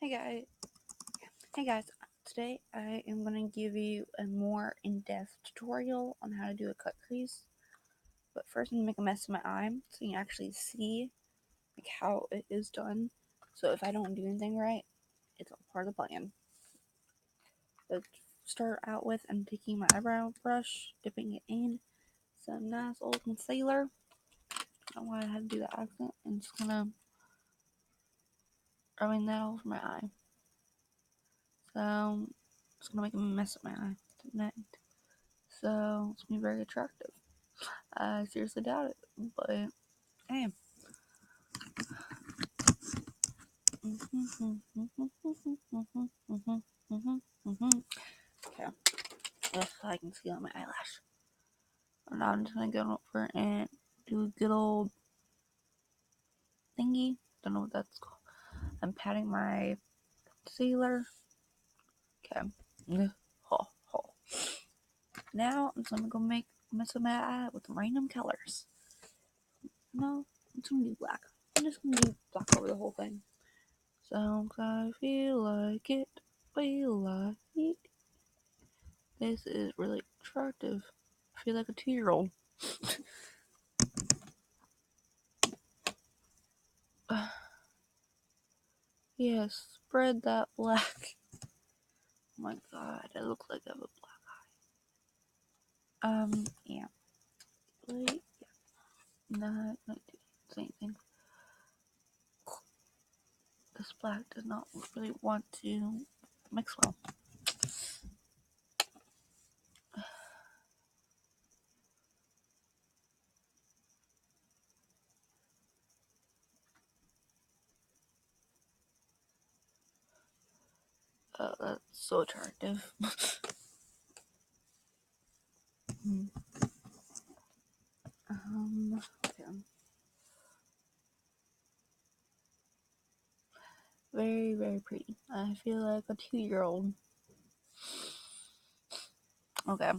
Hey guys, today I am going to give you a more in-depth tutorial on how to do a cut crease. But first I'm going to make a mess of my eye so you can actually see how it is done. So if I don't do anything right, it's all part of the plan. Let's start out with, I'm taking my eyebrow brush, dipping it in some nice old concealer. I don't know why I had to do that accent, and just kind of rubbing that over my eye. So I'm just going to make a mess of my eye tonight. So it's going to be very attractive. I seriously doubt it, but hey. Okay. Ugh, I can see on my eyelash. And now I'm just gonna go over and do a good old thingy. Don't know what that's called. I'm patting my concealer. Okay. Ho, ho. Now I'm just gonna go make a mess of my eye with random colors. No, I'm just gonna do black. I'm just gonna do black over the whole thing. So I feel like it. Feel like it. This is really attractive. I feel like a 2-year-old. Yes, spread that black. Oh my god, I look like I have a black eye. Yeah. Like, yeah. Not doing the same thing. This black does not really want to mix well. That's so attractive. Okay. Very, very pretty. I feel like a 2-year-old. Okay.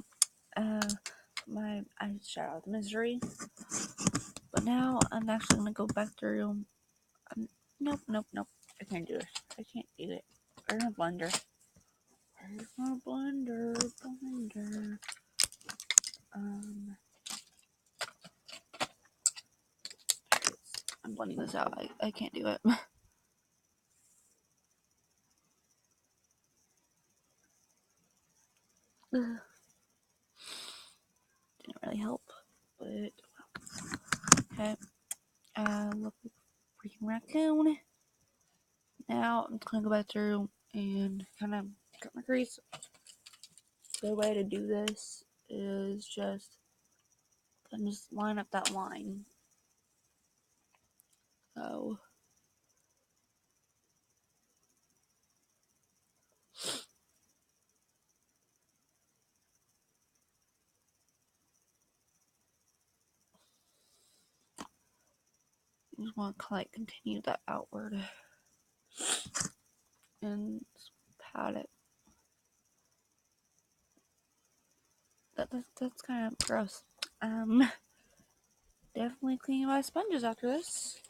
My eyeshadow out the misery. But now I'm actually gonna go back through. Nope. I can't do it. I can't do it. Where's my blender? Where's my blender? I'm blending this out. I can't do it. Didn't really help, but okay. Look like a freaking raccoon. Now I'm just gonna go back through and kind of cut my crease. The way to do this is just line up that line. So you just want to like continue that outward and pat it. That's kind of gross. Definitely clean my sponges after this.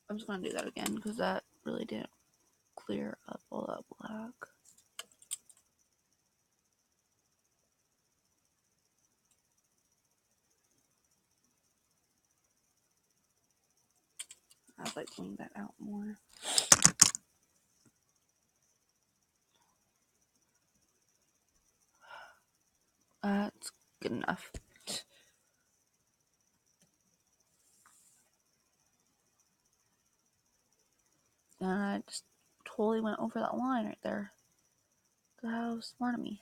I'm just gonna do that again because that really didn't clear up all that black. I'd like to clean that out more. That's good enough. And I just totally went over that line right there. How smart of me.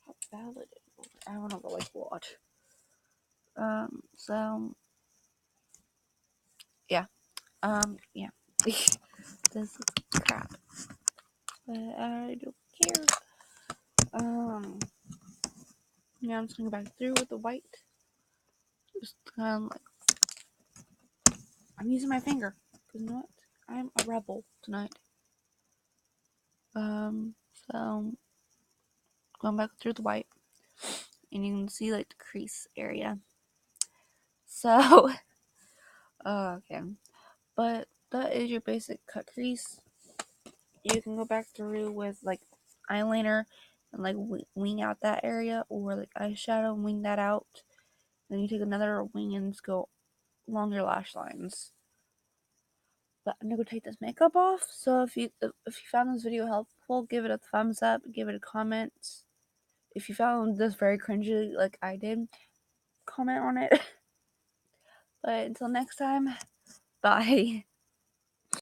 How bad it is. I want to go like watch. So yeah. Yeah. This is crap. But I don't care. Now I'm just gonna go back through with the white. Just kind of like, I'm using my finger. Because you know what? I'm a rebel tonight. So going back through the white. And you can see like the crease area. So Okay. But that is your basic cut crease. You can go back through with like eyeliner and like wing out that area, or like eyeshadow and wing that out. Then you take another wing and just go along your lash lines. But I'm gonna go take this makeup off. So if you found this video helpful, give it a thumbs up, give it a comment. If you found this very cringy like I did, comment on it. But until next time, bye.